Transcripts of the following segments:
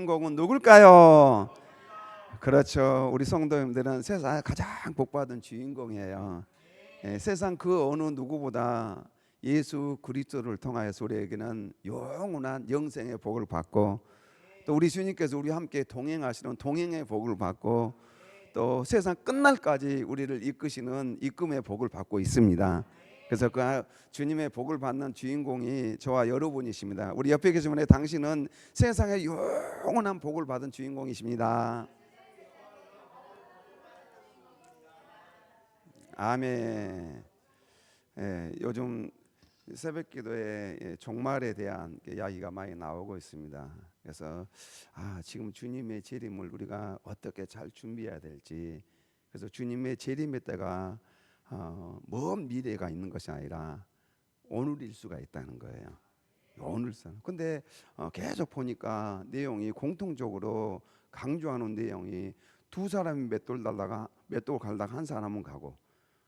주인공은 누굴까요? 그렇죠. 우리 성도님들은 세상에 가장 복받은 주인공이에요. 세상 그 어느 누구보다 예수 그리스도를 통하여서 우리에게는 영원한 영생의 복을 받고, 또 우리 주님께서 우리와 함께 동행하시는 동행의 복을 받고, 또 세상 끝날까지 우리를 이끄시는 이끔의 복을 받고 있습니다. 그래서 그 주님의 복을 받는 주인공이 저와 여러분이십니다. 우리 옆에 계신 분의 당신은 세상의 영원한 복을 받은 주인공이십니다. 아멘. 요즘 새벽기도에 종말에 대한 이야기가 많이 나오고 있습니다. 그래서 지금 주님의 재림을 우리가 어떻게 잘 준비해야 될지, 그래서 주님의 재림의 때가 먼 미래가 있는 것이 아니라 오늘일 수가 있다는 거예요. 오늘선. 근데 계속 보니까 내용이 공통적으로 강조하는 내용이 두 사람이 맷돌 갈다가 한 사람은 가고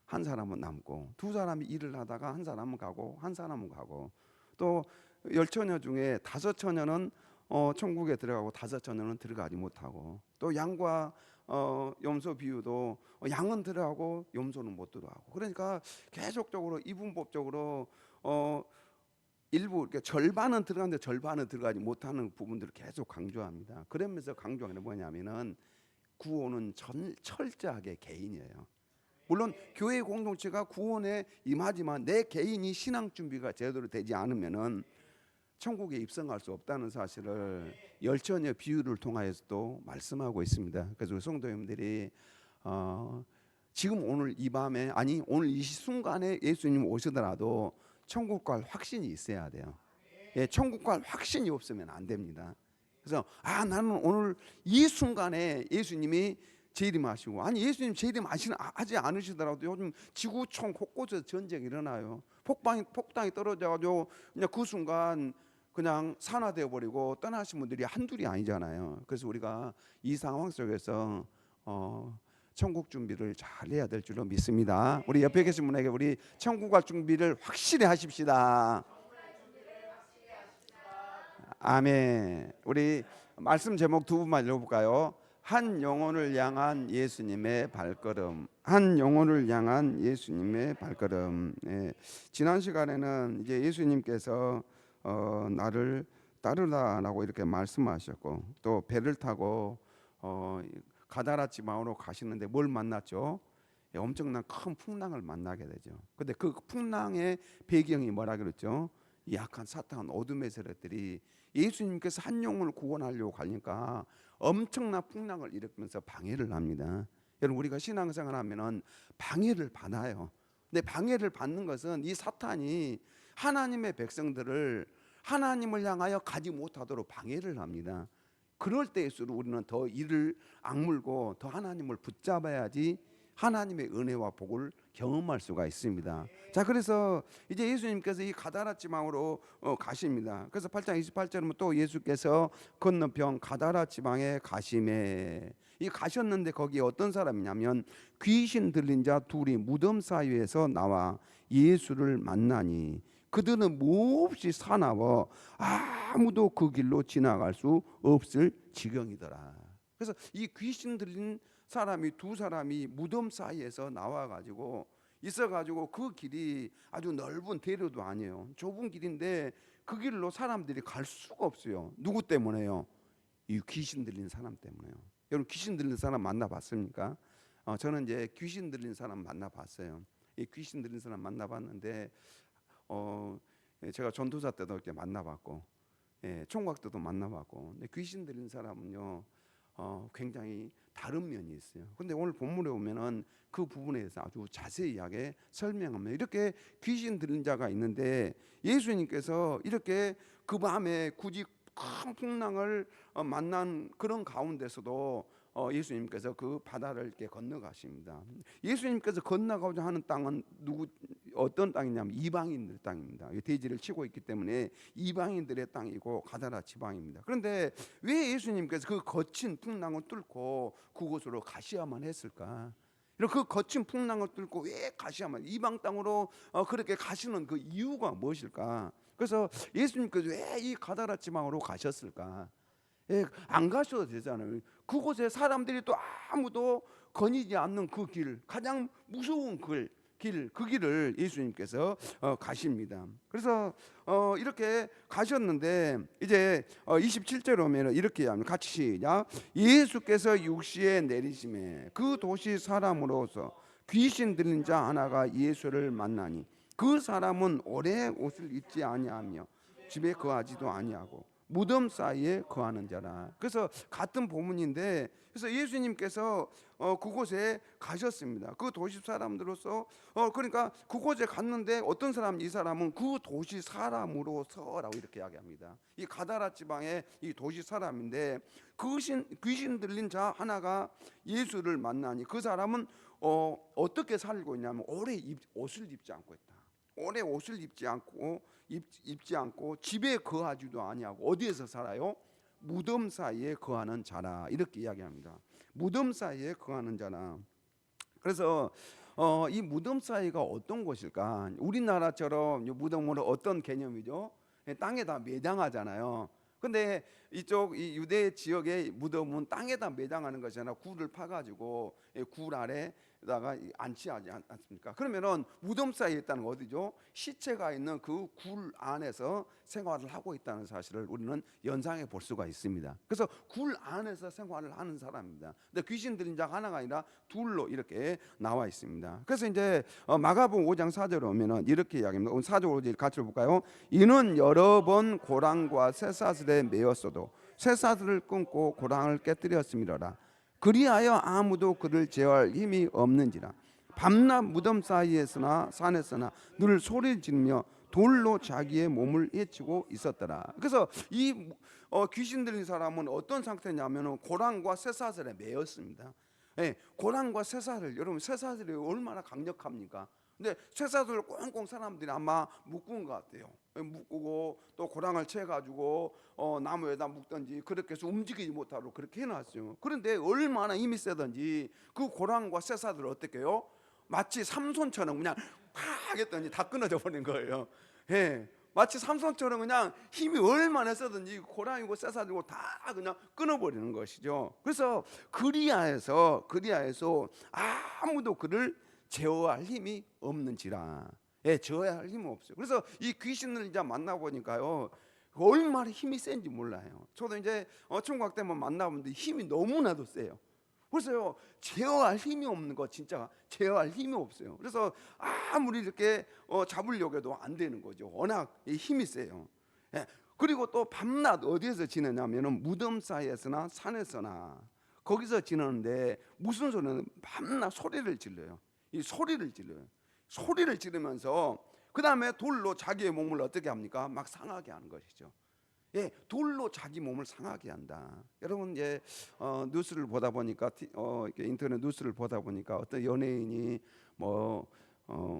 한 사람은 남고, 두 사람이 일을 하다가 한 사람은 가고 한 사람은 가고, 또 10처녀 중에 5처녀는 천국에 들어가고 5처녀는 들어가지 못하고, 또 양과 염소 비유도 양은 들어가고 염소는 못 들어가고, 그러니까 계속적으로 이분법적으로 일부 이렇게 절반은 들어가는데 절반은 들어가지 못하는 부분들을 계속 강조합니다. 그러면서 강조하는 게 뭐냐면은 구원은 철저하게 개인이에요. 물론 교회 공동체가 구원에 임하지만 내 개인이 신앙 준비가 제대로 되지 않으면은 천국에 입성할 수 없다는 사실을 열처녀 비유를 통하여서도 말씀하고 있습니다. 그래서 성도님들이 지금 오늘 이 밤에, 아니 오늘 이 순간에 예수님 오시더라도 천국 갈 확신이 있어야 돼요. 천국 갈 확신이 없으면 안 됩니다. 그래서 나는 오늘 이 순간에 예수님이 재림하시고, 아니 예수님 재림하지 않으시더라도 요즘 지구촌 곳곳에서 전쟁이 일어나요. 폭탄이 떨어져가지고 그냥 그 순간 그냥 산화되어 버리고 떠나신 분들이 한둘이 아니잖아요. 그래서 우리가 이 상황 속에서 천국 준비를 잘 해야 될 줄로 믿습니다. 우리 옆에 계신 분에게 우리 천국 갈 준비를 확실히 하십시다. 아멘. 우리 말씀 제목 두 분만 읽어볼까요? 한 영혼을 향한 예수님의 발걸음. 한 영혼을 향한 예수님의 발걸음. 지난 시간에는 이제 예수님께서 나를 따르라라고 이렇게 말씀하셨고, 또 배를 타고 가다라 지방으로 가시는데 뭘 만났죠? 엄청난 큰 풍랑을 만나게 되죠. 근데 그 풍랑의 배경이 뭐라 그랬죠? 약한 사탄 어둠의 세력들이 예수님께서 한 영혼을 구원하려고 가니까 엄청난 풍랑을 일으키면서 방해를 합니다. 여러분, 우리가 신앙생활 하면은 방해를 받아요. 근데 방해를 받는 것은 이 사탄이 하나님의 백성들을 하나님을 향하여 가지 못하도록 방해를 합니다. 그럴 때일수록 우리는 더 이를 악물고 더 하나님을 붙잡아야지 하나님의 은혜와 복을 경험할 수가 있습니다. 자, 그래서 이제 예수님께서 이 가다라 지방으로 가십니다. 그래서 8장 28절은 또 예수께서 건너편 가다라 지방에 가심에, 이 가셨는데 거기에 어떤 사람이냐면 귀신 들린 자 둘이 무덤 사이에서 나와 예수를 만나니 그들은 몹시 사나워 아무도 그 길로 지나갈 수 없을 지경이더라. 그래서 이 귀신 들린 사람이 두 사람이 무덤 사이에서 나와가지고 있어가지고 그 길이 아주 넓은 대로도 아니에요. 좁은 길인데 그 길로 사람들이 갈 수가 없어요. 누구 때문에요? 이 귀신 들린 사람 때문에요. 여러분, 귀신 들린 사람 만나봤습니까? 저는 이제 귀신 들린 사람 만나봤어요. 이 귀신 들린 사람 만나봤는데 제가 전도사 때도 이렇게 만나봤고, 총각 때도 만나봤고, 근데 귀신 들린 사람은요 굉장히 다른 면이 있어요. 근데 오늘 본문에 보면은 그 부분에 대해서 아주 자세하게 설명합니다. 이렇게 귀신 들린 자가 있는데 예수님께서 이렇게 그 밤에 굳이 큰 풍랑을 만난 그런 가운데서도 예수님께서 그 바다를 이렇게 건너가십니다. 예수님께서 건너가고자 하는 땅은 어떤 땅이냐면 이방인들 땅입니다. 대지를 치고 있기 때문에 이방인들의 땅이고 가다라 지방입니다. 그런데 왜 예수님께서 그 거친 풍랑을 뚫고 그곳으로 가셔야만 했을까? 이런 그 거친 풍랑을 뚫고 왜 가셔야만, 이방 땅으로 그렇게 가시는 그 이유가 무엇일까? 그래서 예수님께서 왜 이 가다라 지방으로 가셨을까? 예, 안 가셔도 되잖아요. 그곳에 사람들이 또 아무도 거니지 않는 그 길, 가장 무서운 그 길을 예수님께서 가십니다. 그래서 이렇게 가셨는데 이제 27절에 오면 이렇게 하면 같이 시작. 예수께서 육시에 내리심에 그 도시 사람으로서 귀신 들린 자 하나가 예수를 만나니 그 사람은 오래 옷을 입지 아니하며 집에 거하지도 아니하고 무덤 사이에 거하는 자라. 그래서 같은 본문인데, 그래서 예수님께서 그곳에 가셨습니다. 그 도시 사람들로서 그러니까 그곳에 갔는데 어떤 사람, 이 사람은 그 도시 사람으로서라고 이렇게 이야기합니다. 이 가다라 지방의 이 도시 사람인데 귀신 들린 자 하나가 예수를 만나니 그 사람은 어떻게 살고 있냐면 오래 옷을 입지 않고 있다. 오래 옷을 입지 않고 집에 거하지도 아니하고 어디에서 살아요? 무덤 사이에 거하는 자라 이렇게 이야기합니다. 무덤 사이에 거하는 자라. 그래서 이 무덤 사이가 어떤 곳일까? 우리나라처럼 무덤은 어떤 개념이죠? 땅에다 매장하잖아요. 근데 이쪽 이 유대 지역의 무덤은 땅에다 매장하는 것이 아니라 굴을 파가지고 굴 아래다가 안치하지 않습니까? 그러면은 무덤 사이에 있다는 거 어디죠? 시체가 있는 그 굴 안에서 생활을 하고 있다는 사실을 우리는 연상해 볼 수가 있습니다. 그래서 굴 안에서 생활을 하는 사람입니다. 근데 귀신 들린 자가 하나가 아니라 둘로 이렇게 나와 있습니다. 그래서 이제 마가복음 5장 4절에 오면은 이렇게 이야기합니다. 오늘 4절 5절 같이 볼까요? 이는 여러 번 고랑과 쇠사슬에 매였어도 쇠사슬을 끊고 고랑을 깨뜨렸음이로라. 그리하여 아무도 그를 제어할 힘이 없는지라. 밤낮 무덤 사이에서나 산에서나 늘 소리를 지르며 돌로 자기의 몸을 해치고 있었더라. 그래서 이 귀신 들린 사람은 어떤 상태냐면은 고랑과 쇠사슬에 매였습니다. 예, 고랑과 쇠사슬, 여러분 쇠사슬이 얼마나 강력합니까? 근데 쇠사슬을 꽁꽁 사람들이 아마 묶은 것 같아요. 묶고 또 고랑을 채가지고 나무에다 묶든지 그렇게 해서 움직이지 못하도록 그렇게 해놨어요. 그런데 얼마나 힘이 세든지 그 고랑과 쇠사슬을 어떻게 해요? 마치 삼손처럼 그냥 팍 했더니 다 끊어져 버린 거예요. 예, 마치 삼손처럼 그냥 힘이 얼마나 세든지 고랑이고 쇠사슬이고 다 그냥 끊어버리는 것이죠. 그래서 그리하여서 아무도 그를 제어할 힘이 없는지라. 예, 제어할 힘은 없어요. 그래서 이 귀신을 이제 만나보니까요 얼마나 힘이 센지 몰라요. 저도 이제 총각 때만 만나보는데 힘이 너무나도 세요. 그래서요 제어할 힘이 없는 거, 진짜 제어할 힘이 없어요. 그래서 아무리 이렇게 잡으려고 해도 안 되는 거죠. 워낙 힘이 세요. 예, 그리고 또 밤낮 어디에서 지내냐면은 무덤 사이에서나 산에서나 거기서 지내는데 무슨 소리는 밤낮 소리를 질러요. 이 소리를 질러요. 소리를 지르면서 그 다음에 돌로 자기의 몸을 어떻게 합니까? 막 상하게 하는 것이죠. 예, 돌로 자기 몸을 상하게 한다. 여러분 이제 뉴스를 보다 보니까 인터넷 뉴스를 보다 보니까 어떤 연예인이 뭐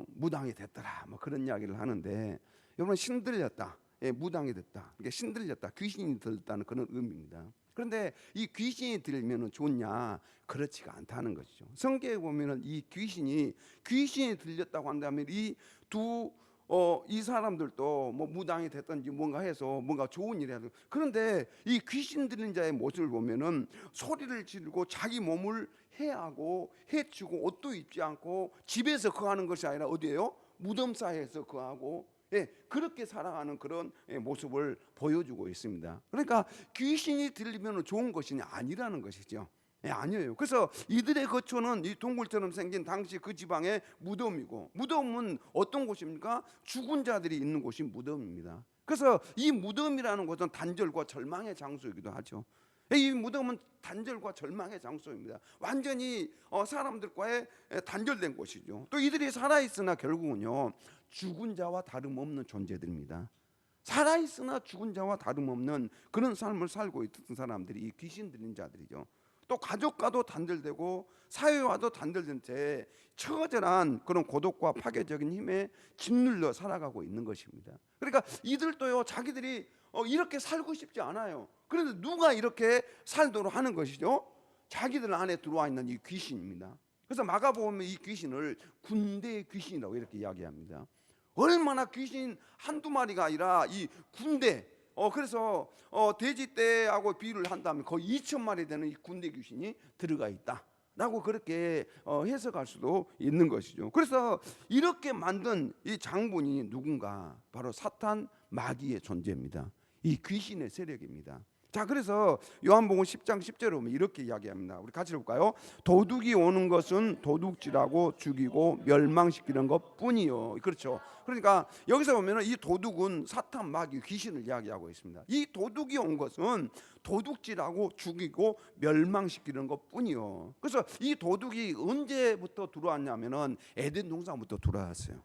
무당이 됐더라, 뭐 그런 이야기를 하는데 여러분 신들렸다, 예, 무당이 됐다. 이게 신들렸다, 귀신이 들렸다는 그런 의미입니다. 그런데 이 귀신이 들리면 좋냐? 그렇지가 않다는 것이죠. 성경에 보면은 이 귀신이 들렸다고 한다면 이 사람들도 뭐 무당이 됐든지 뭔가 해서 뭔가 좋은 일을 해야. 그런데 이 귀신 들린 자의 모습을 보면은 소리를 지르고 자기 몸을 해하고 해치고 옷도 입지 않고 집에서 거하는 것이 아니라 어디예요? 무덤 사이에서 거하고, 예, 그렇게 살아가는 그런 모습을 보여주고 있습니다. 그러니까 귀신이 들리면 좋은 것이 아니라는 것이죠. 예, 아니에요. 그래서 이들의 거처는 이 동굴처럼 생긴 당시 그 지방의 무덤이고, 무덤은 어떤 곳입니까? 죽은 자들이 있는 곳이 무덤입니다. 그래서 이 무덤이라는 곳은 단절과 절망의 장소이기도 하죠. 이 무덤은 단절과 절망의 장소입니다. 완전히 사람들과의 단절된 곳이죠. 또 이들이 살아있으나 결국은요 죽은 자와 다름없는 존재들입니다. 살아있으나 죽은 자와 다름없는 그런 삶을 살고 있던 사람들이 이 귀신 들린 자들이죠. 또 가족과도 단절되고 사회와도 단절된 채 처절한 그런 고독과 파괴적인 힘에 짓눌려 살아가고 있는 것입니다. 그러니까 이들도요 자기들이 이렇게 살고 싶지 않아요. 그런데 누가 이렇게 살도록 하는 것이죠? 자기들 안에 들어와 있는 이 귀신입니다. 그래서 마가복음에 이 귀신을 군대의 귀신이라고 이렇게 이야기합니다. 얼마나 귀신 한두 마리가 아니라 이 군대, 그래서 돼지 떼하고 비유를 한다면 거의 2,000마리 되는 이 군대 귀신이 들어가 있다 라고 그렇게 해석할 수도 있는 것이죠. 그래서 이렇게 만든 이 장본인이 누군가? 바로 사탄 마귀의 존재입니다. 이 귀신의 세력입니다. 자, 그래서 요한복음 10장 10절에 보면 이렇게 이야기합니다. 우리 같이 볼까요? 도둑이 오는 것은 도둑질하고 죽이고 멸망시키는 것뿐이요. 그렇죠. 그러니까 여기서 보면은 이 도둑은 사탄 마귀 귀신을 이야기하고 있습니다. 이 도둑이 온 것은 도둑질하고 죽이고 멸망시키는 것뿐이요. 그래서 이 도둑이 언제부터 들어왔냐면은 에덴 동산부터 들어왔어요.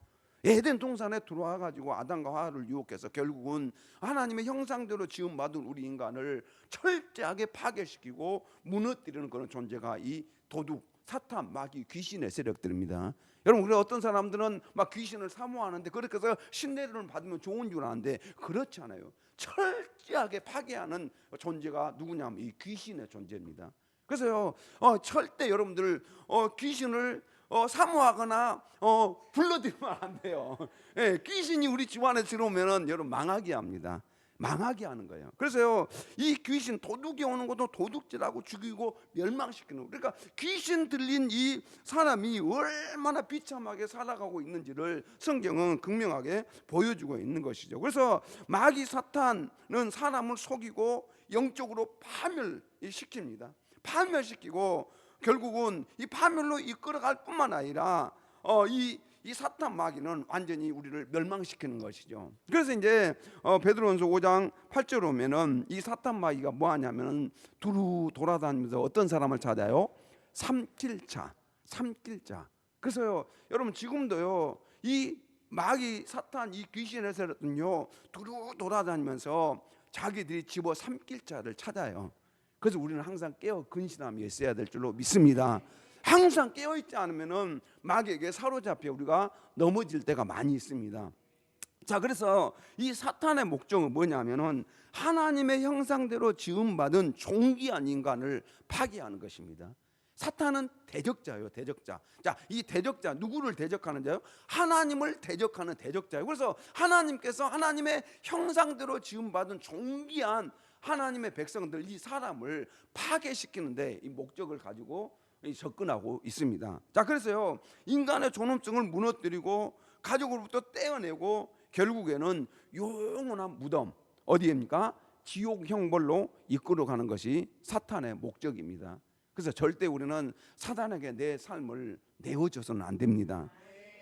에덴 동산에 들어와 가지고 아담과 하와를 유혹해서 결국은 하나님의 형상대로 지음받은 우리 인간을 철저하게 파괴시키고 무너뜨리는 그런 존재가 이 도둑, 사탄, 마귀, 귀신의 세력들입니다. 여러분, 그래 어떤 사람들은 막 귀신을 사모하는데 그렇게 해서 신뢰를 받으면 좋은 줄 아는데 그렇지 않아요. 철저하게 파괴하는 존재가 누구냐면 이 귀신의 존재입니다. 그래서요, 절대 여러분들 귀신을 사모하거나 불러들이면 안 돼요. 예, 귀신이 우리 집안에 들어오면은 여러분 망하게 합니다. 망하게 하는 거예요. 그래서요, 이 귀신 도둑이 오는 것도 도둑질하고 죽이고 멸망시키는 거. 그러니까 귀신 들린 이 사람이 얼마나 비참하게 살아가고 있는지를 성경은 극명하게 보여주고 있는 것이죠. 그래서 마귀 사탄은 사람을 속이고 영적으로 파멸시킵니다. 파멸시키고 결국은 이 파멸로 이끌어갈 뿐만 아니라 이 사탄 마귀는 완전히 우리를 멸망시키는 것이죠. 그래서 이제 베드로전서 5장 8절 오면은 이 사탄 마귀가 뭐 하냐면은 두루 돌아다니면서 어떤 사람을 찾아요? 삼킬자. 그래서요, 여러분 지금도요, 이 마귀 사탄 이 귀신의 세력은요 두루 돌아다니면서 자기들이 집어 삼킬 자를 찾아요. 그래서 우리는 항상 깨어 근신함이 있어야 될 줄로 믿습니다. 항상 깨어 있지 않으면은 마귀에게 사로잡혀 우리가 넘어질 때가 많이 있습니다. 자, 그래서 이 사탄의 목적은 뭐냐면은 하나님의 형상대로 지음받은 존귀한 인간을 파괴하는 것입니다. 사탄은 대적자예요, 대적자. 자, 이 대적자 누구를 대적하는지요? 하나님을 대적하는 대적자예요. 그래서 하나님께서 하나님의 형상대로 지음받은 존귀한 하나님의 백성들, 이 사람을 파괴시키는데 이 목적을 가지고 접근하고 있습니다. 자, 그래서요, 인간의 존엄성을 무너뜨리고 가족으로부터 떼어내고 결국에는 영원한 무덤, 어디입니까? 지옥 형벌로 이끌어가는 것이 사탄의 목적입니다. 그래서 절대 우리는 사탄에게 내 삶을 내어줘서는 안 됩니다.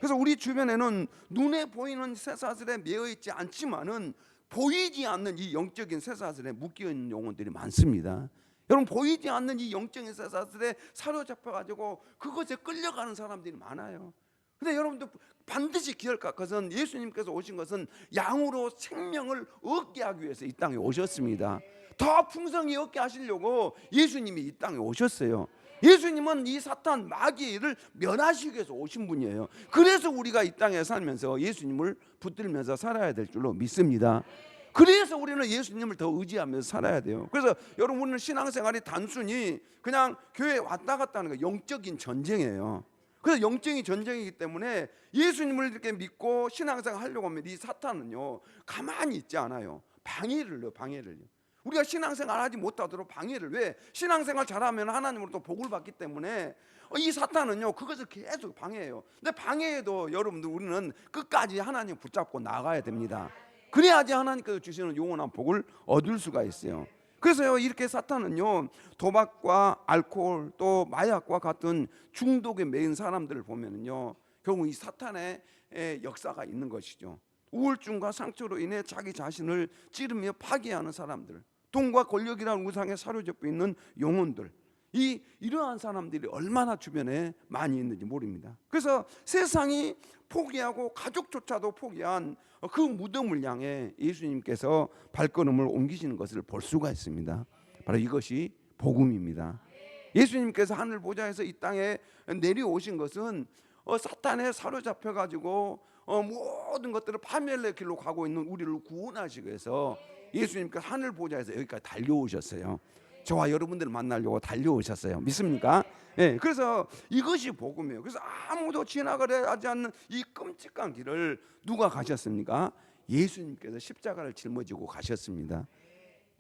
그래서 우리 주변에는 눈에 보이는 쇠사슬에 매여 있지 않지만은 보이지 않는 이 영적인 쇠사슬에 묶여 있는 영혼들이 많습니다. 여러분, 보이지 않는 이 영적인 쇠사슬에 사로잡혀 가지고 그것에 끌려가는 사람들이 많아요. 근데 여러분들 반드시 기억할 것은 예수님께서 오신 것은 양으로 생명을 얻게 하기 위해서 이 땅에 오셨습니다. 더 풍성히 얻게 하시려고 예수님이 이 땅에 오셨어요. 예수님은 이 사탄 마귀를 멸하시기 위해서 오신 분이에요. 그래서 우리가 이 땅에 살면서 예수님을 붙들면서 살아야 될 줄로 믿습니다. 그래서 우리는 예수님을 더 의지하면서 살아야 돼요. 그래서 여러분, 우리는 신앙생활이 단순히 그냥 교회에 왔다 갔다 하는 거, 영적인 전쟁이에요. 그래서 영적인 전쟁이기 때문에 예수님을 이렇게 믿고 신앙생활 하려고 하면 이 사탄은요 가만히 있지 않아요. 방해를 해요. 우리가 신앙생활 하지 못하도록 방해를. 왜? 신앙생활 잘하면 하나님으로부터 복을 받기 때문에 이 사탄은요 그것을 계속 방해해요. 근데 방해해도 여러분들 우리는 끝까지 하나님 붙잡고 나가야 됩니다. 그래야지 하나님께서 주시는 영원한 복을 얻을 수가 있어요. 그래서요, 이렇게 사탄은요 도박과 알코올 또 마약과 같은 중독에 매인 사람들을 보면은요 결국 이 사탄의 역사가 있는 것이죠. 우울증과 상처로 인해 자기 자신을 찌르며 파괴하는 사람들, 돈과 권력이라는 우상에 사로잡혀 있는 영혼들, 이러한 사람들이 얼마나 주변에 많이 있는지 모릅니다. 그래서 세상이 포기하고 가족조차도 포기한 그 무덤을 향해 예수님께서 발걸음을 옮기시는 것을 볼 수가 있습니다. 바로 이것이 복음입니다. 예수님께서 하늘 보좌에서 이 땅에 내려오신 것은 사탄에 사로잡혀 가지고 모든 것들을 파멸의 길로 가고 있는 우리를 구원하시기 위해서 예수님께서 하늘 보좌에서 여기까지 달려오셨어요. 저와 여러분들을 만나려고 달려오셨어요. 믿습니까? 네, 그래서 이것이 복음이에요. 그래서 아무도 지나가려 하지 않는 이 끔찍한 길을 누가 가셨습니까? 예수님께서 십자가를 짊어지고 가셨습니다.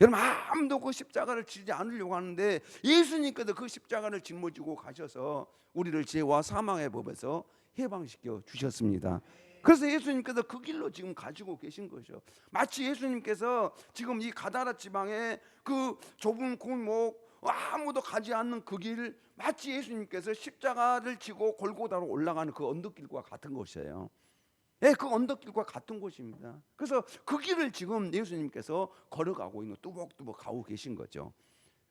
여러분, 아무도 그 십자가를 지지 않으려고 하는데 예수님께서 그 십자가를 짊어지고 가셔서 우리를 죄와 사망의 법에서 해방시켜 주셨습니다. 그래서 예수님께서 그 길로 지금 가시고 계신 거죠. 마치 예수님께서 지금 이 가다라 지방의 그 좁은 골목, 아무도 가지 않는 그 길, 마치 예수님께서 십자가를 지고 골고다로 올라가는 그 언덕길과 같은 것이에요. 예, 그 언덕길과 같은 곳입니다. 그래서 그 길을 지금 예수님께서 걸어가고 있는, 뚜벅뚜벅 가고 계신 거죠.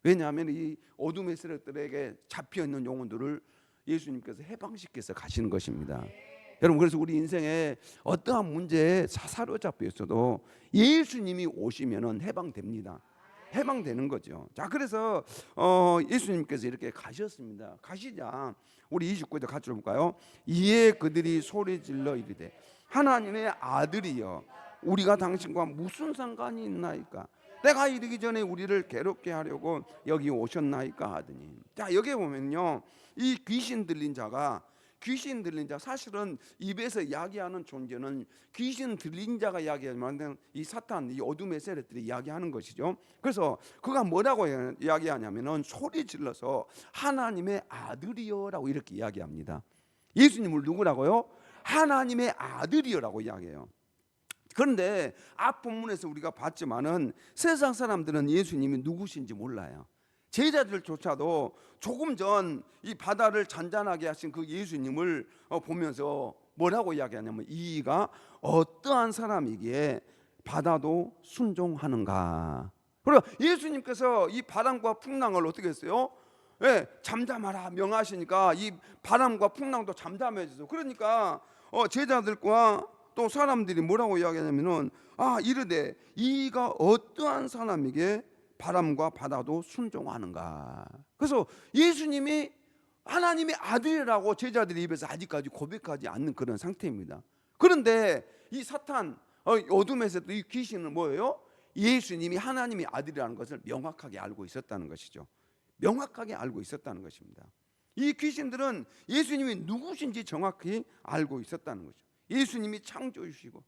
왜냐하면 이 어둠의 세력들에게 잡혀 있는 영혼들을 예수님께서 해방시켜서 가시는 것입니다. 여러분, 그래서 우리 인생에 어떠한 문제에 사로잡혀 있어도 예수님이 오시면은 해방됩니다. 해방되는 거죠. 자, 그래서 예수님께서 이렇게 가셨습니다. 가시자 우리 29절 같이 볼까요? 이에 그들이 소리질러 이르되 하나님의 아들이여 우리가 당신과 무슨 상관이 있나이까? 때가 이르기 전에 우리를 괴롭게 하려고 여기 오셨나이까 하더니. 자, 여기 보면요, 이 귀신 들린 자, 사실은 입에서 이야기하는 존재는 귀신 들린 자가 이야기하지만 이 사탄, 이 어둠의 세력들이 이야기하는 것이죠. 그래서 그가 뭐라고 이야기하냐면은 소리 질러서 하나님의 아들이여라고 이렇게 이야기합니다. 예수님을 누구라고요? 하나님의 아들이여라고 이야기해요. 그런데 앞 본문에서 우리가 봤지만은 세상 사람들은 예수님이 누구신지 몰라요. 제자들조차도 조금 전 이 바다를 잔잔하게 하신 그 예수님을 보면서 뭐라고 이야기하냐면 이가 어떠한 사람이기에 바다도 순종하는가. 그러니까 예수님께서 이 바람과 풍랑을 어떻게 했어요? 예, 잠잠하라 명하시니까 이 바람과 풍랑도 잠잠해졌어요. 그러니까 제자들과 또 사람들이 뭐라고 이야기하냐면은 이르되 이가 어떠한 사람에게 바람과 바다도 순종하는가. 그래서 예수님이 하나님의 아들이라고 제자들의 입에서 아직까지 고백하지 않는 그런 상태입니다. 그런데 이 사탄, 어둠에서도 이 귀신은 뭐예요? 예수님이 하나님의 아들이라는 것을 명확하게 알고 있었다는 것이죠. 명확하게 알고 있었다는 것입니다. 이 귀신들은 예수님이 누구신지 정확히 알고 있었다는 거죠. 예수님이 창조주시고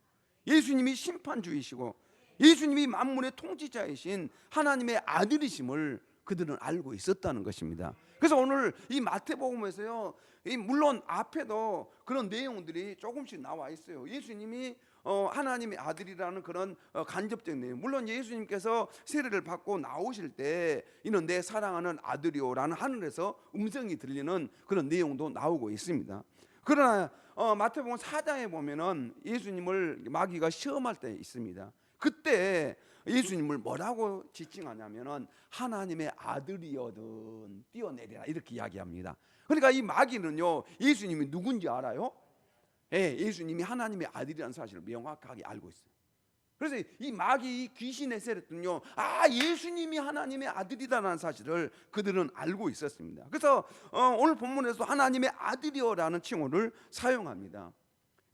예수님이 심판주이시고 예수님이 만물의 통치자이신 하나님의 아들이심을 그들은 알고 있었다는 것입니다. 그래서 오늘 이 마태복음에서요, 물론 앞에도 그런 내용들이 조금씩 나와 있어요. 예수님이 하나님의 아들이라는 그런 간접적 내용. 물론 예수님께서 세례를 받고 나오실 때 이는 내 사랑하는 아들이오라는 하늘에서 음성이 들리는 그런 내용도 나오고 있습니다. 그러나 마태복음 4장에 보면은 예수님을 마귀가 시험할 때 있습니다. 그때 예수님을 뭐라고 지칭하냐면은 하나님의 아들이여든 뛰어내리라 이렇게 이야기합니다. 그러니까 이 마귀는요, 예수님이 누군지 알아요? 예, 예수님이 하나님의 아들이라는 사실을 명확하게 알고 있어요. 그래서 이 마귀, 이 귀신의 세력들은요, 예수님이 하나님의 아들이라는 사실을 그들은 알고 있었습니다. 그래서 오늘 본문에서 하나님의 아들이여라는 칭호를 사용합니다.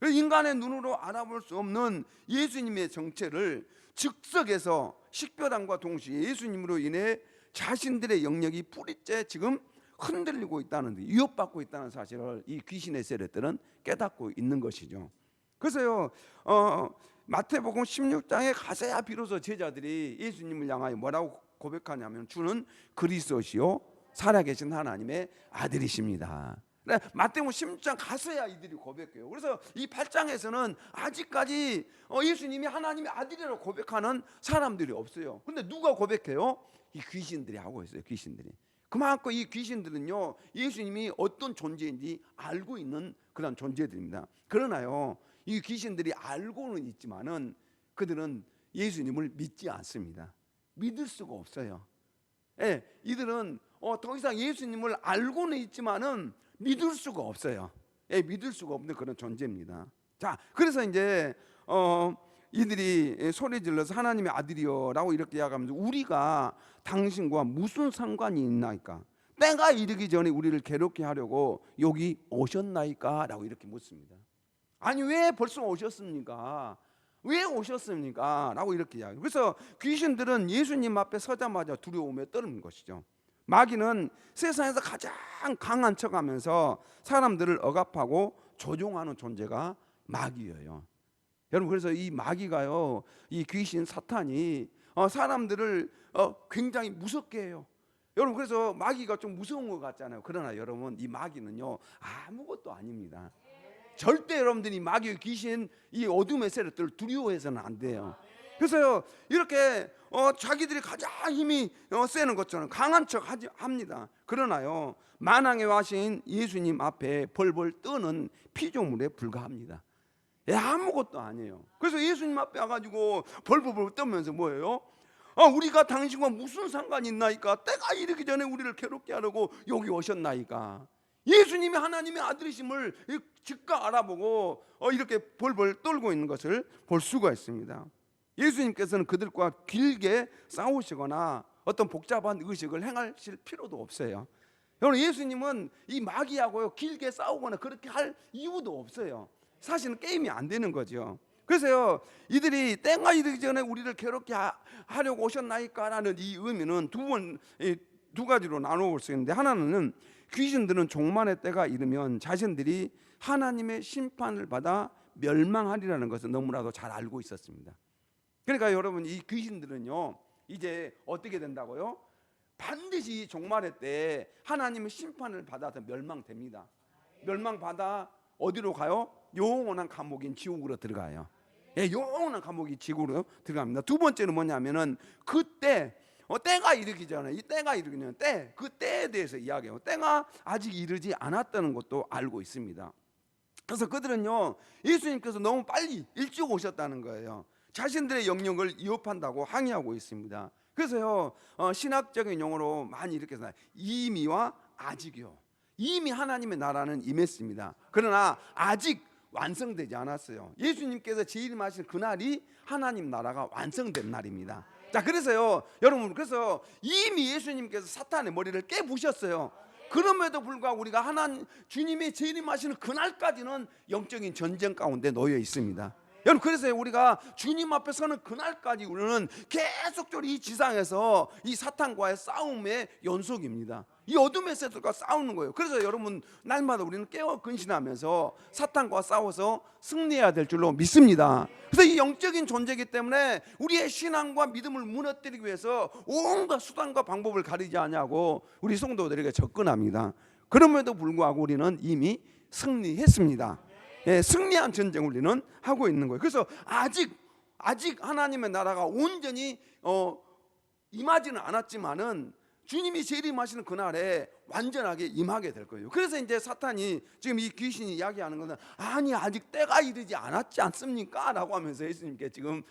인간의 눈으로 알아볼 수 없는 예수님의 정체를 즉석에서 식별함과 동시에 예수님으로 인해 자신들의 영역이 뿌리째 지금 흔들리고 있다는, 위협받고 있다는 사실을 이 귀신의 세력들은 깨닫고 있는 것이죠. 그래서요, 마태복음 16장에 가서야 비로소 제자들이 예수님을 향하여 뭐라고 고백하냐면 주는 그리스도시요 살아계신 하나님의 아들이십니다. 마태복음 16장 가서야 이들이 고백해요. 그래서 이 8장에서는 아직까지 예수님이 하나님의 아들이라고 고백하는 사람들이 없어요. 근데 누가 고백해요? 이 귀신들이 하고 있어요. 귀신들이. 그만큼 이 귀신들은요, 예수님이 어떤 존재인지 알고 있는 그런 존재들입니다. 그러나요, 이 귀신들이 알고는 있지만은 그들은 예수님을 믿지 않습니다. 믿을 수가 없어요. 예, 이들은 더 이상 예수님을 알고는 있지만은 믿을 수가 없어요. 예, 믿을 수가 없는 그런 존재입니다. 자, 그래서 이제 이들이 소리 질러서 하나님의 아들이여라고 이렇게 이야기하면서 우리가 당신과 무슨 상관이 있나이까? 때가 이르기 전에 우리를 괴롭게 하려고 여기 오셨나이까? 라고 이렇게 묻습니다. 아니, 왜 벌써 오셨습니까? 왜 오셨습니까? 라고 이렇게 이야기해요. 그래서 귀신들은 예수님 앞에 서자마자 두려움에 떨는 것이죠. 마귀는 세상에서 가장 강한 척하면서 사람들을 억압하고 조종하는 존재가 마귀예요. 여러분, 그래서 이 마귀가요, 이 귀신 사탄이 사람들을 굉장히 무섭게 해요. 여러분, 그래서 마귀가 좀 무서운 것 같잖아요. 그러나 여러분, 이 마귀는요 아무것도 아닙니다. 절대 여러분들이 마귀, 귀신, 이 어둠의 세력들을 두려워해서는 안 돼요. 그래서 이렇게 자기들이 가장 힘이 세는 것처럼 강한 척 합니다. 그러나요, 만왕의 와신 예수님 앞에 벌벌 떠는 피조물에 불과합니다. 아무것도 아니에요. 그래서 예수님 앞에 와가지고 벌벌 떠면서 뭐예요? 우리가 당신과 무슨 상관이 있나이까? 때가 이르기 전에 우리를 괴롭게 하려고 여기 오셨나이까? 예수님이 하나님의 아들이심을 즉각 알아보고 이렇게 벌벌 떨고 있는 것을 볼 수가 있습니다. 예수님께서는 그들과 길게 싸우시거나 어떤 복잡한 의식을 행하실 필요도 없어요. 여러분, 예수님은 이 마귀하고요 길게 싸우거나 그렇게 할 이유도 없어요. 사실은 게임이 안 되는 거죠. 그래서요, 이들이 때가 이르기 전에 우리를 괴롭게 하려고 오셨나이까라는 이 의미는 두 가지로 나눠볼 수 있는데, 하나는 귀신들은 종말의 때가 이르면 자신들이 하나님의 심판을 받아 멸망하리라는 것을 너무나도 잘 알고 있었습니다. 그러니까 여러분, 이 귀신들은요 이제 어떻게 된다고요? 반드시 종말의 때 하나님의 심판을 받아서 멸망됩니다. 멸망받아 어디로 가요? 영원한 감옥인 지옥으로 들어가요. 영원한 감옥이 지옥으로 들어갑니다. 두 번째는 뭐냐면은 그때 때가 이르기 전에, 이 때가 이르기 전에 그 때에 대해서 이야기해요. 때가 아직 이르지 않았다는 것도 알고 있습니다. 그래서 그들은요 예수님께서 너무 빨리 일찍 오셨다는 거예요. 자신들의 영역을 위협한다고 항의하고 있습니다. 그래서요 신학적인 용어로 많이 이렇게 써요. 이미와 아직이요. 이미 하나님의 나라는 임했습니다. 그러나 아직 완성되지 않았어요. 예수님께서 재림하신 그날이 하나님 나라가 완성된 날입니다. 자, 그래서요 여러분, 그래서 이미 예수님께서 사탄의 머리를 깨부셨어요. 그럼에도 불구하고 우리가 주님이 재림하시는 그날까지는 영적인 전쟁 가운데 놓여 있습니다. 여러분, 그래서 우리가 주님 앞에 서는 그날까지 우리는 계속적으로 이 지상에서 이 사탄과의 싸움의 연속입니다. 이 어둠의 세력과 싸우는 거예요. 그래서 여러분, 날마다 우리는 깨어 근신하면서 사탄과 싸워서 승리해야 될 줄로 믿습니다. 그래서 이 영적인 존재이기 때문에 우리의 신앙과 믿음을 무너뜨리기 위해서 온갖 수단과 방법을 가리지 않냐고 우리 성도들에게 접근합니다. 그럼에도 불구하고 우리는 이미 승리했습니다. 승리한 전쟁을 우리는 하고 있는 거예요. 그래서 아직 하나님의 나라가 온전히 임하지는 않았지만은 주님이 재림하시는 그날에 완전하게 임하게 될 거예요. 그래서 이제 사탄이 지금 이 귀신이 이야기하는 것은 아니 아직 때가 이르지 않았지 않습니까? 라고 하면서 예수님께 지금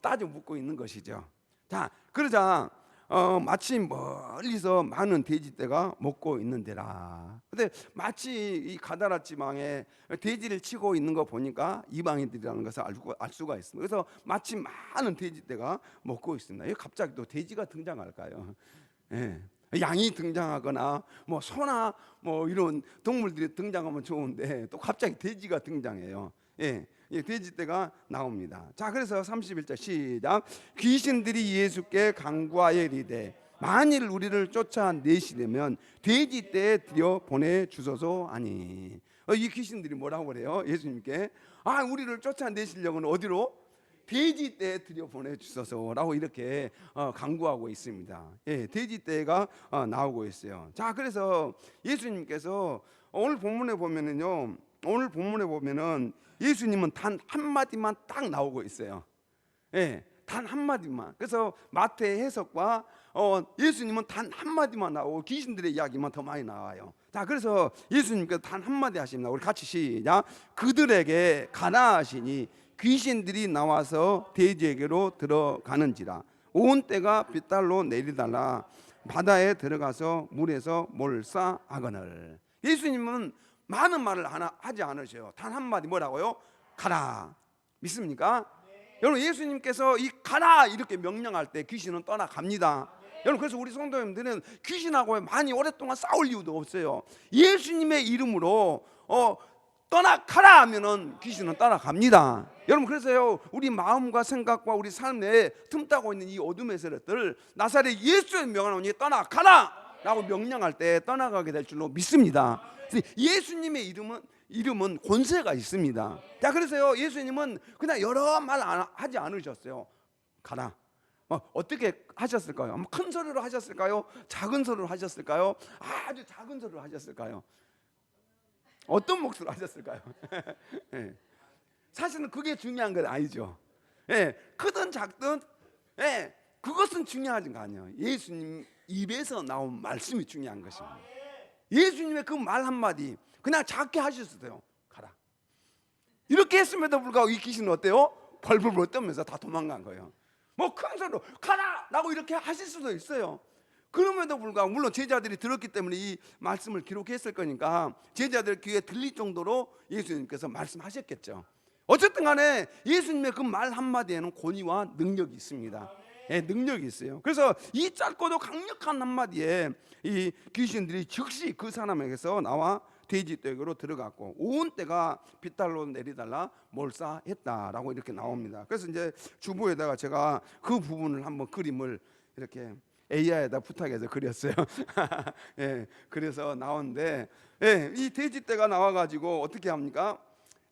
따져 묻고 있는 것이죠. 자, 그러자 마치 멀리서 많은 돼지떼가 먹고 있는데라. 근데 마치 이 가다라 지방에 돼지를 치고 있는 거 보니까 이방인들이라는 것을 알 수가 있습니다. 그래서 마치 많은 돼지떼가 먹고 있습니다. 갑자기 또 돼지가 등장할까요? 양이 등장하거나 뭐 소나 뭐 이런 동물들이 등장하면 좋은데 또 갑자기 돼지가 등장해요. 돼지떼가 나옵니다. 자, 그래서 31절 시작. 귀신들이 예수께 간구하여 이르되 만일 우리를 쫓아내시려면 돼지떼에 들여 보내주소서 하니. 이 귀신들이 뭐라고 그래요? 예수님께 우리를 쫓아내시려면 어디로? 돼지떼에 들여 보내주소서라고 이렇게 간구하고 있습니다. 돼지떼가 나오고 있어요. 자, 그래서 예수님께서 오늘 본문에 보면은 예수님은 단 한마디만 딱 나오고 있어요. 단 한마디만. 그래서 마태의 해석과 예수님은 단 한마디만 나오고 귀신들의 이야기만 더 많이 나와요. 자, 그래서 예수님께서 단 한마디 하십니다. 우리 같이 시작. 그들에게 가라 하시니 귀신들이 나와서 돼지에게로 들어가는지라. 온 때가 빗달로 내리달라 바다에 들어가서 물에서 몰사하거늘. 예수님은 많은 말을 하지 않으셔요. 단 한마디 뭐라고요? 가라. 믿습니까? 여러분, 예수님께서 이 가라 이렇게 명령할 때 귀신은 떠나갑니다. 여러분, 그래서 우리 성도님들은 귀신하고 많이 오랫동안 싸울 이유도 없어요. 예수님의 이름으로 떠나가라 하면은 귀신은 떠나갑니다. 여러분, 그래서요 우리 마음과 생각과 우리 삶에 틈타고 있는 이 어둠의 세력들 나사렛 예수의 명하노니 떠나가라 라고 명령할 때 떠나가게 될 줄로 믿습니다. 예수님의 이름은 이름은 권세가 있습니다. 자, 그래서요, 예수님은 그냥 여러 말 하지 않으셨어요. 가라. 어떻게 하셨을까요? 큰 소리로 하셨을까요? 작은 소리로 하셨을까요? 아주 작은 소리로 하셨을까요? 어떤 목소리로 하셨을까요? 예. 사실은 그게 중요한 건 아니죠. 예, 크든 작든, 예, 그것은 중요한 거 아니에요. 예수님 입에서 나온 말씀이 중요한 것입니다. 예수님의 그 말 한마디 그냥 작게 하셨어요. 가라. 이렇게 했음에도 불구하고 이 귀신은 어때요? 벌벌 떨면서 다 도망간 거예요. 뭐 큰 소리로 가라! 라고 이렇게 하실 수도 있어요. 그럼에도 불구하고 물론 제자들이 들었기 때문에 이 말씀을 기록했을 거니까 제자들 귀에 들릴 정도로 예수님께서 말씀하셨겠죠. 어쨌든 간에 예수님의 그 말 한마디에는 권위와 능력이 있습니다. 예, 능력이 있어요. 그래서 이 짧고도 강력한 한마디에 이 귀신들이 즉시 그 사람에게서 나와 돼지떼기로 들어갔고 온 떼가 빗달로 내리달라 몰사했다라고 이렇게 나옵니다. 그래서 이제 주보에다가 제가 그 부분을 한번 그림을 이렇게 AI에다 부탁해서 그렸어요. 예, 그래서 나오는데, 예, 이 돼지떼가 나와가지고 어떻게 합니까?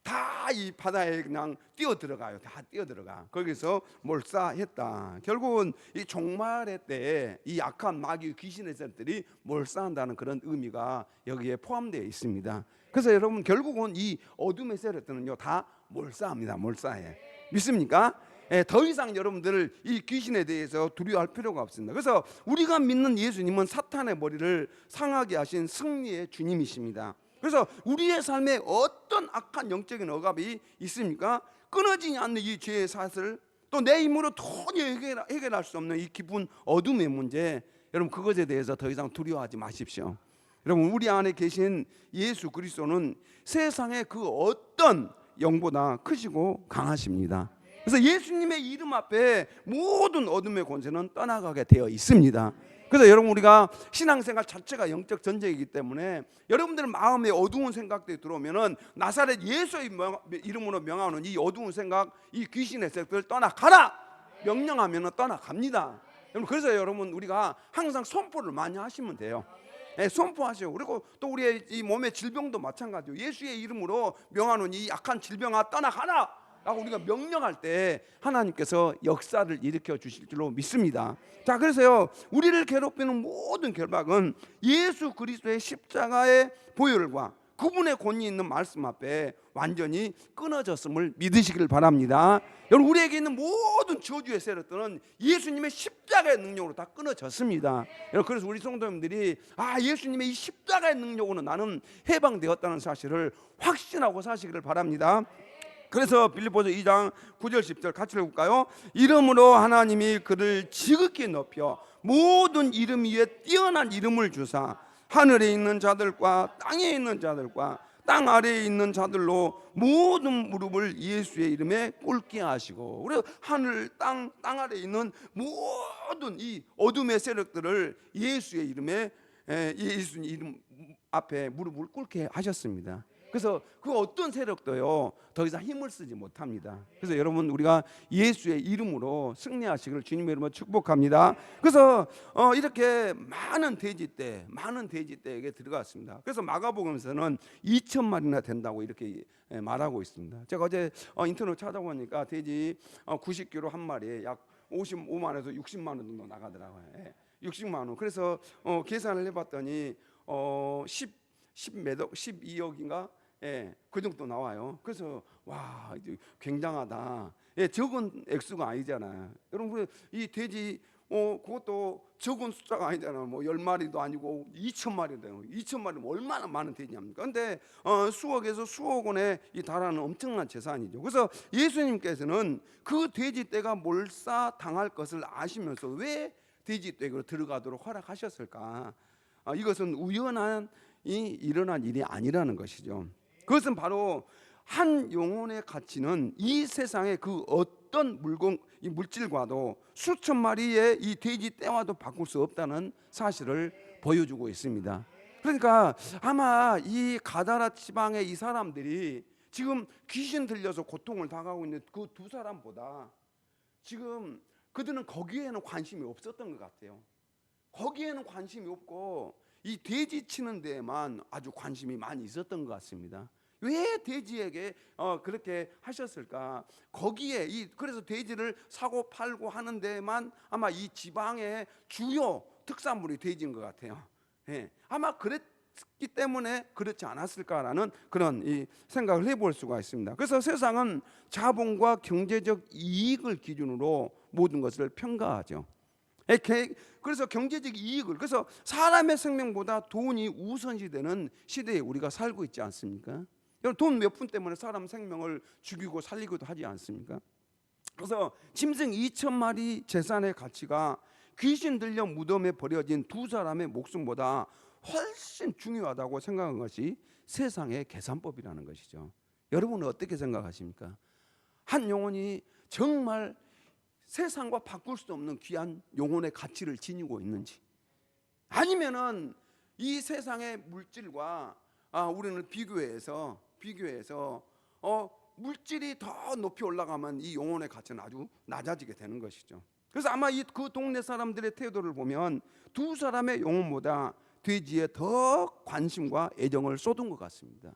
다 이 바다에 그냥 뛰어 들어가요. 다 뛰어 들어가. 거기서 몰사했다. 결국은 이 종말의 때에 이 악한 마귀 귀신의 세력들이 몰사한다는 그런 의미가 여기에 포함되어 있습니다. 그래서 여러분 결국은 이 어둠의 세력들은요 다 몰사합니다. 몰사해. 믿습니까? 예, 더 이상 여러분들 이 귀신에 대해서 두려워할 필요가 없습니다. 그래서 우리가 믿는 예수님은 사탄의 머리를 상하게 하신 승리의 주님이십니다. 그래서 우리의 삶에 어떤 악한 영적인 억압이 있습니까? 끊어지지 않는 이 죄의 사슬, 또 내 힘으로 도저히 해결할 수 없는 이 깊은 어둠의 문제, 여러분 그것에 대해서 더 이상 두려워하지 마십시오. 여러분 우리 안에 계신 예수 그리스도는 세상의 그 어떤 영보다 크시고 강하십니다. 그래서 예수님의 이름 앞에 모든 어둠의 권세는 떠나가게 되어 있습니다. 그래서 여러분 우리가 신앙생활 자체가 영적 전쟁이기 때문에 여러분들 마음에 어두운 생각들이 들어오면은 나사렛 예수의 이름으로 명하는 이 어두운 생각, 이 귀신의 세력들 떠나가라 명령하면은 떠나갑니다. 그래서 여러분 우리가 항상 선포를 많이 하시면 돼요. 네, 선포하세요. 그리고 또 우리의 이 몸의 질병도 마찬가지요. 예수의 이름으로 명하는 이 약한 질병아 떠나가라 라고 우리가 명령할 때 하나님께서 역사를 일으켜 주실 줄로 믿습니다. 자, 그래서요 우리를 괴롭히는 모든 결박은 예수 그리스도의 십자가의 보혈과 그분의 권위 있는 말씀 앞에 완전히 끊어졌음을 믿으시길 바랍니다. 여러분 우리에게 있는 모든 저주의 세력들은 예수님의 십자가의 능력으로 다 끊어졌습니다. 여러분 그래서 우리 성도님들이 예수님의 이 십자가의 능력으로 나는 해방되었다는 사실을 확신하고 사시기를 바랍니다. 그래서 빌립보서 2장 9절 10절 같이 읽을까요? 이름으로 하나님이 그를 지극히 높여 모든 이름 위에 뛰어난 이름을 주사 하늘에 있는 자들과 땅에 있는 자들과 땅 아래에 있는 자들로 모든 무릎을 예수의 이름에 꿇게 하시고, 그래서 하늘 땅 아래에 있는 모든 이 어둠의 세력들을 예수의 이름에 예수님 이름 앞에 무릎을 꿇게 하셨습니다. 그래서 그 어떤 세력도요 더 이상 힘을 쓰지 못합니다. 그래서 여러분 우리가 예수의 이름으로 승리하시기를 주님의 이름으로 축복합니다. 그래서 이렇게 많은 돼지떼에게 들어갔습니다. 그래서 마가복음에서는 2,000마리나 된다고 이렇게 말하고 있습니다. 제가 어제 인터넷 찾아보니까 돼지 90kg 한 마리에 약 55만에서 60만 원 정도 나가더라고요. 60만 원. 그래서 계산을 해봤더니 12억인가? 그 정도 나와요. 그래서 와, 굉장하다. 적은 액수가 아니잖아요. 여러분 이 돼지 그것도 적은 숫자가 아니잖아요. 뭐 10마리도 아니고 2,000마리도 2,000마리면 얼마나 많은 돼지입니까? 근데 수억에서 수억 원에 달하는 엄청난 재산이죠. 그래서 예수님께서는 그 돼지떼가 몰사당할 것을 아시면서 왜 돼지떼로 들어가도록 허락하셨을까? 이것은 우연한 일어난 일이 아니라는 것이죠. 그것은 바로 한 영혼의 가치는 이 세상의 그 어떤 물질과도 수천 마리의 이 돼지 떼와도 바꿀 수 없다는 사실을 보여주고 있습니다. 그러니까 아마 이 가다라 지방의 이 사람들이 지금 귀신 들려서 고통을 당하고 있는 그 두 사람보다 지금 그들은 거기에는 관심이 없었던 것 같아요. 거기에는 관심이 없고 이 돼지 치는 데에만 아주 관심이 많이 있었던 것 같습니다. 왜 돼지에게 그렇게 하셨을까? 거기에 그래서 돼지를 사고 팔고 하는 데만 아마 이 지방의 주요 특산물이 돼지인 것 같아요. 예, 아마 그랬기 때문에 그렇지 않았을까라는 그런 이 생각을 해볼 수가 있습니다. 그래서 세상은 자본과 경제적 이익을 기준으로 모든 것을 평가하죠. 그래서 경제적 이익을, 그래서 사람의 생명보다 돈이 우선시되는 시대에 우리가 살고 있지 않습니까? 돈 몇 푼 때문에 사람 생명을 죽이고 살리기도 하지 않습니까? 그래서 짐승 2,000마리 재산의 가치가 귀신 들려 무덤에 버려진 두 사람의 목숨보다 훨씬 중요하다고 생각한 것이 세상의 계산법이라는 것이죠. 여러분은 어떻게 생각하십니까? 한 영혼이 정말 세상과 바꿀 수 없는 귀한 영혼의 가치를 지니고 있는지, 아니면은 이 세상의 물질과 우리는 비교해서 물질이 더 높이 올라가면 이 영혼의 가치는 아주 낮아지게 되는 것이죠. 그래서 아마 그 동네 사람들의 태도를 보면 두 사람의 영혼보다 돼지에 더 관심과 애정을 쏟은 것 같습니다.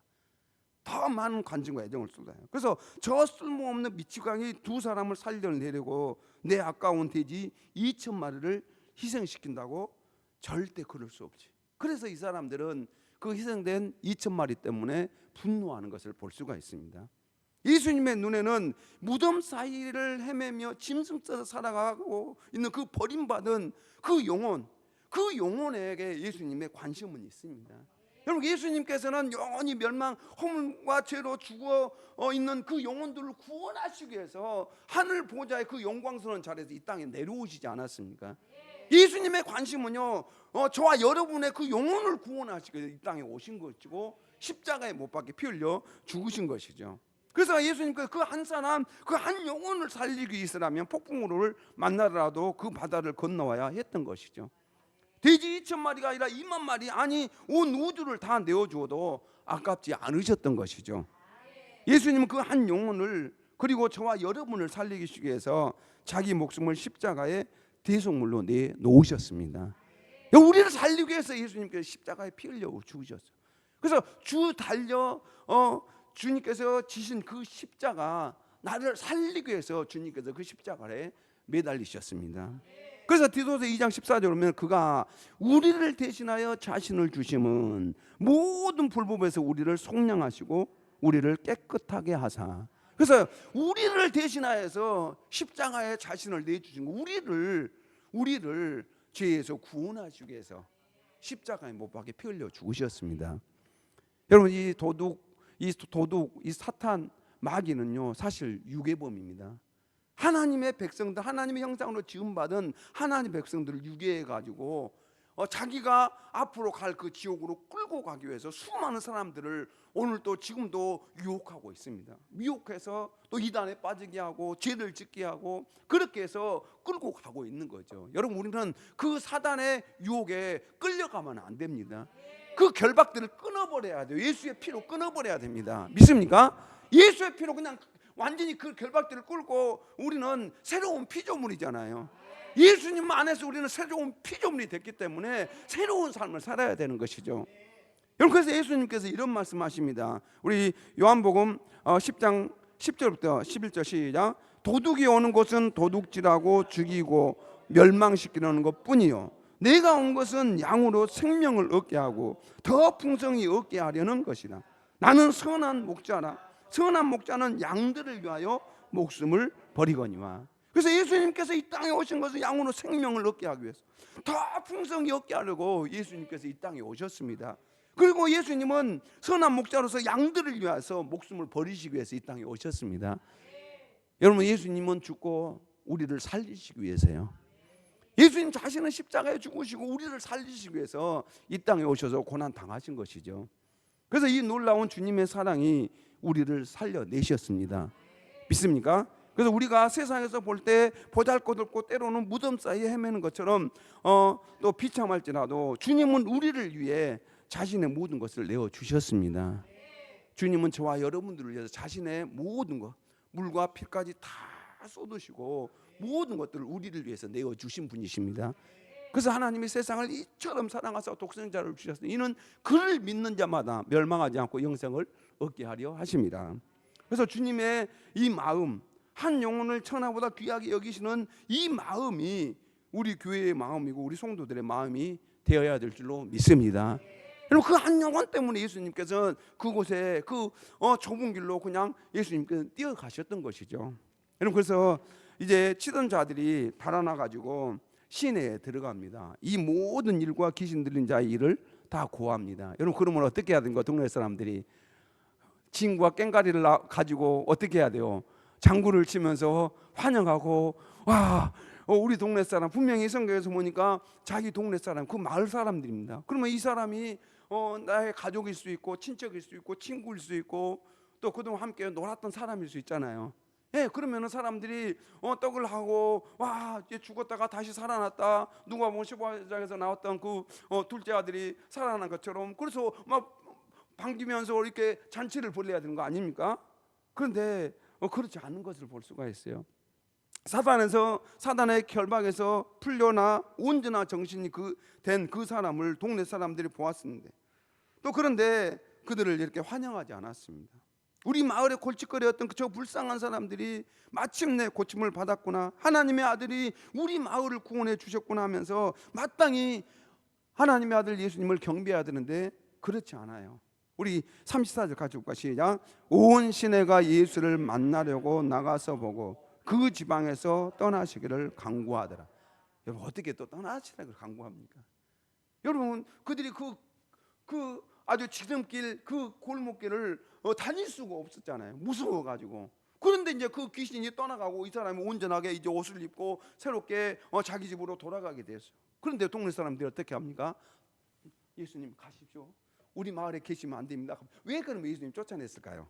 더 많은 관심과 애정을 쏟아요. 그래서 저 쓸모없는 미치광이 두 사람을 살려내려고 내 아까운 돼지 2,000마리를 희생시킨다고? 절대 그럴 수 없지. 그래서 이 사람들은 그 희생된 2,000마리 때문에 분노하는 것을 볼 수가 있습니다. 예수님의 눈에는 무덤 사이를 헤매며 짐승 떼서 살아가고 있는 그 버림받은 그 영혼에게 예수님의 관심은 있습니다. 여러분, 예수님께서는 영원히 멸망, 허물과 죄로 죽어 있는 그 영혼들을 구원하시기 위해서 하늘 보좌의 그 영광스러운 자리에서 이 땅에 내려오시지 않았습니까? 예수님의 관심은요, 저와 여러분의 그 영혼을 구원하시기 위해서 이 땅에 오신 것이고 십자가에 못 박혀 피 흘려 죽으신 것이죠. 그래서 예수님께서 그 한 사람, 그 한 영혼을 살리기 위해서라면 폭풍우를 만나더라도 그 바다를 건너와야 했던 것이죠. 돼지 2,000마리가 아니라 2만 마리, 아니 온 우주를 다 내어주어도 아깝지 않으셨던 것이죠. 예수님은 그 한 영혼을, 그리고 저와 여러분을 살리기 위해서 자기 목숨을 십자가에 대속물로 내놓으셨습니다. 우리를 살리기 위해서 예수님께서 십자가에 피 흘려 죽으셨어요. 그래서 주님께서 지신 그 십자가, 나를 살리기 위해서 주님께서 그 십자가에 매달리셨습니다. 그래서 디도서 2장 14절에 보면 그가 우리를 대신하여 자신을 주심은 모든 불법에서 우리를 속량하시고 우리를 깨끗하게 하사. 그래서 우리를 대신하여서 십자가에 자신을 내주신 거, 우리를 죄에서 구원하시기 위해서 십자가에 못 박혀 피 흘려 죽으셨습니다. 여러분, 이 도둑, 이 사탄, 마귀는요 사실 유괴범입니다. 하나님의 백성들, 하나님의 형상으로 지음받은 하나님의 백성들을 유괴해 가지고 자기가 앞으로 갈 그 지옥으로 끌고 가기 위해서 수많은 사람들을 오늘도 지금도 유혹하고 있습니다. 미혹해서 또 이단에 빠지게 하고 죄를 짓게 하고 그렇게 해서 끌고 가고 있는 거죠. 여러분, 우리는 그 사단의 유혹에 끌려가면 안 됩니다. 그 결박들을 끊어버려야 돼요. 예수의 피로 끊어버려야 됩니다. 믿습니까? 예수의 피로 그냥 완전히 그 결박들을 끌고 우리는 새로운 피조물이잖아요. 예수님 안에서 우리는 새로운 피조물이 됐기 때문에 새로운 삶을 살아야 되는 것이죠. 여러분, 그래서 예수님께서 이런 말씀하십니다. 우리 요한복음 10장 10절부터 11절 시작. 도둑이 오는 곳은 도둑질하고 죽이고 멸망시키는 것뿐이요, 내가 온 것은 양으로 생명을 얻게 하고 더 풍성히 얻게 하려는 것이다. 나는 선한 목자라. 선한 목자는 양들을 위하여 목숨을 버리거니와. 그래서 예수님께서 이 땅에 오신 것은 양으로 생명을 얻게 하기 위해서, 더 풍성히 얻게 하려고 예수님께서 이 땅에 오셨습니다. 그리고 예수님은 선한 목자로서 양들을 위해서 목숨을 버리시기 위해서 이 땅에 오셨습니다. 여러분, 예수님은 죽고 우리를 살리시기 위해서요. 예수님 자신은 십자가에 죽으시고 우리를 살리시기 위해서 이 땅에 오셔서 고난 당하신 것이죠. 그래서 이 놀라운 주님의 사랑이 우리를 살려내셨습니다. 믿습니까? 그래서 우리가 세상에서 볼 때 보잘것없고 때로는 무덤 사이에 헤매는 것처럼 또 비참할지라도 주님은 우리를 위해 자신의 모든 것을 내어주셨습니다. 주님은 저와 여러분들을 위해서 자신의 모든 것, 물과 피까지 다 쏟으시고 모든 것들을 우리를 위해서 내어주신 분이십니다. 그래서 하나님이 세상을 이처럼 사랑하사 독생자를 주셨으니 이는 그를 믿는 자마다 멸망하지 않고 영생을 얻게 하려 하십니다. 그래서 주님의 이 마음, 한 영혼을 천하보다 귀하게 여기시는 이 마음이 우리 교회의 마음이고 우리 성도들의 마음이 되어야 될 줄로 믿습니다. 여러분, 그 한 영혼 때문에 예수님께서는 그곳에 그 좁은 길로 그냥 예수님께서 뛰어가셨던 것이죠. 여러분, 그래서 이제 치던 자들이 달아나 가지고 시내에 들어갑니다. 이 모든 일과 귀신 들린 자의 일을 다 고합니다. 여러분, 그러면 어떻게 해야 되는가? 동네 사람들이 진과 꽹가리를 가지고 어떻게 해야 돼요? 장구를 치면서 환영하고, 와, 우리 동네 사람, 분명히 성경에서 보니까 자기 동네 사람, 그 마을 사람들입니다. 그러면 이 사람이 나의 가족일 수 있고 친척일 수 있고 친구일 수 있고 또 그동안 함께 놀았던 사람일 수 있잖아요. 예, 그러면은 사람들이 떡을 하고, 와, 이제 죽었다가 다시 살아났다. 누가 뭐 15장에서 나왔던 그 둘째 아들이 살아난 것처럼, 그래서 막 반기면서 이렇게 잔치를 벌여야 되는 거 아닙니까? 그런데 그렇지 않은 것을 볼 수가 있어요. 사단의 결박에서 풀려나 온전한 정신이 된 그 사람을 동네 사람들이 보았었는데, 또 그런데 그들을 이렇게 환영하지 않았습니다. 우리 마을에 골칫거리였던 저 불쌍한 사람들이 마침내 고침을 받았구나, 하나님의 아들이 우리 마을을 구원해 주셨구나 하면서 마땅히 하나님의 아들 예수님을 경배해야 되는데 그렇지 않아요. 우리 34절 가지고 가 시작. 온 시내가 예수를 만나려고 나가서 보고 그 지방에서 떠나시기를 간구하더라. 여러분, 어떻게 또 떠나시라고 간구합니까? 여러분, 그들이 그 아주 지름길, 그 골목길을 다닐 수가 없었잖아요. 무서워가지고. 그런데 이제 그 귀신이 떠나가고 이 사람이 온전하게 이제 옷을 입고 새롭게 자기 집으로 돌아가게 됐어요. 그런데 동네 사람들이 어떻게 합니까? 예수님 가십시오. 우리 마을에 계시면 안 됩니다. 왜 그러면 예수님 쫓아냈을까요?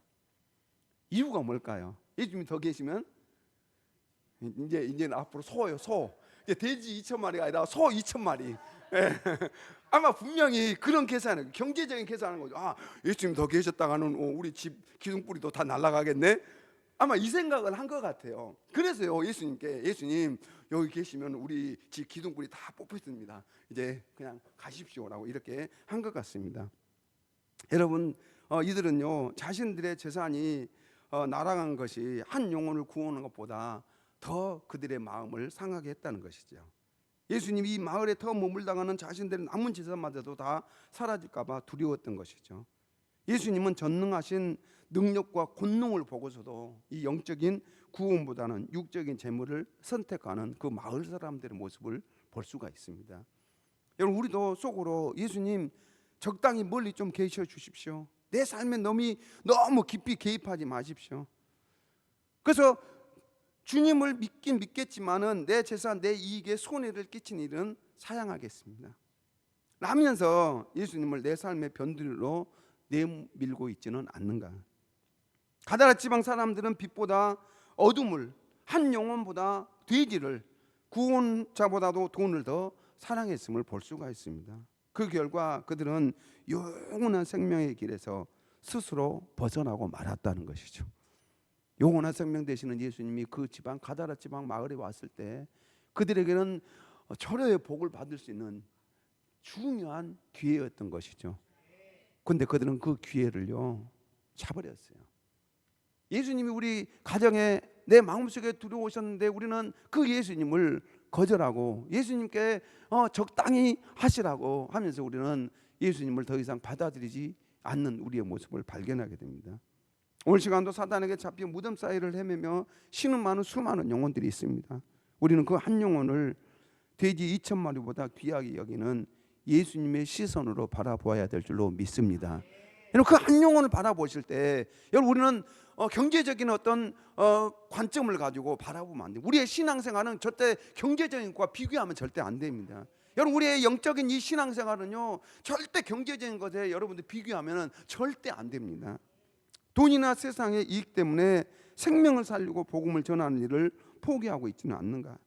이유가 뭘까요? 예수님이 더 계시면 이제 앞으로 소요, 소. 이제 돼지 2,000마리가 아니라 소 2,000마리. 예. 아마 분명히 그런 계산을, 경제적인 계산하는 거죠. 아, 예수님 더 계셨다가는 우리 집 기둥뿌리도 다 날아가겠네. 아마 이 생각을 한 것 같아요. 그래서요, 예수님께, 예수님 여기 계시면 우리 집 기둥뿌리 다 뽑혔습니다. 이제 그냥 가십시오라고 이렇게 한 것 같습니다. 여러분, 이들은요 자신들의 재산이 날아간 것이 한 영혼을 구원하는 것보다 더 그들의 마음을 상하게 했다는 것이죠. 예수님이 이 마을에 더 머물다가는 자신들의 남은 재산마저도 다 사라질까 봐 두려웠던 것이죠. 예수님은 전능하신 능력과 권능을 보고서도 이 영적인 구원보다는 육적인 재물을 선택하는 그 마을 사람들의 모습을 볼 수가 있습니다. 여러분, 우리도 속으로 예수님 적당히 멀리 좀 계셔 주십시오. 내 삶에 너무 깊이 개입하지 마십시오. 그래서 주님을 믿긴 믿겠지만은 내 재산, 내 이익에 손해를 끼친 일은 사양하겠습니다 라면서 예수님을 내 삶의 변두리로 내밀고 있지는 않는가? 가다라 지방 사람들은 빛보다 어둠을, 한 영혼보다 돼지를, 구원자보다도 돈을 더 사랑했음을 볼 수가 있습니다. 그 결과 그들은 영원한 생명의 길에서 스스로 벗어나고 말았다는 것이죠. 영원한 생명 되시는 예수님이 그 지방, 가다라 지방 마을에 왔을 때 그들에게는 철회의 복을 받을 수 있는 중요한 기회였던 것이죠. 그런데 그들은 그 기회를요 차버렸어요. 예수님이 우리 가정에, 내 마음속에 들어오셨는데 우리는 그 예수님을 거절하고 예수님께 적당히 하시라고 하면서 우리는 예수님을 더 이상 받아들이지 않는 우리의 모습을 발견하게 됩니다. 오늘 시간도 사단에게 잡혀 무덤 사이를 헤매며 쉬는 많은 수많은 영혼들이 있습니다. 우리는 그 한 영혼을 돼지 2,000마리보다 귀하게 여기는 예수님의 시선으로 바라보아야 될 줄로 믿습니다. 그 한 영혼을 바라보실 때 여러분, 우리는 경제적인 어떤 관점을 가지고 바라보면 안 돼요. 우리의 신앙생활은 절대 경제적인 것과 비교하면 절대 안 됩니다. 여러분, 우리의 영적인 이 신앙생활은요 절대 경제적인 것에 여러분들 비교하면 절대 안 됩니다. 돈이나 세상의 이익 때문에 생명을 살리고 복음을 전하는 일을 포기하고 있지는 않는가?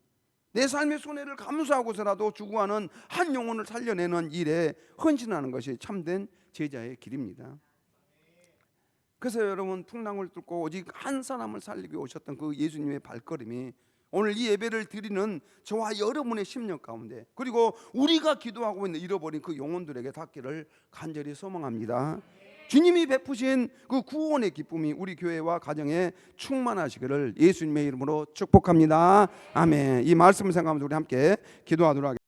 내 삶의 손해를 감수하고서라도 추구하는 한 영혼을 살려내는 일에 헌신하는 것이 참된 제자의 길입니다. 그래서 여러분, 풍랑을 뚫고 오직 한 사람을 살리기 오셨던 그 예수님의 발걸음이 오늘 이 예배를 드리는 저와 여러분의 심령 가운데, 그리고 우리가 기도하고 있는 잃어버린 그 영혼들에게 닿기를 간절히 소망합니다. 주님이 베푸신 그 구원의 기쁨이 우리 교회와 가정에 충만하시기를 예수님의 이름으로 축복합니다. 아멘. 이 말씀을 생각하면서 우리 함께 기도하도록 하겠습니다.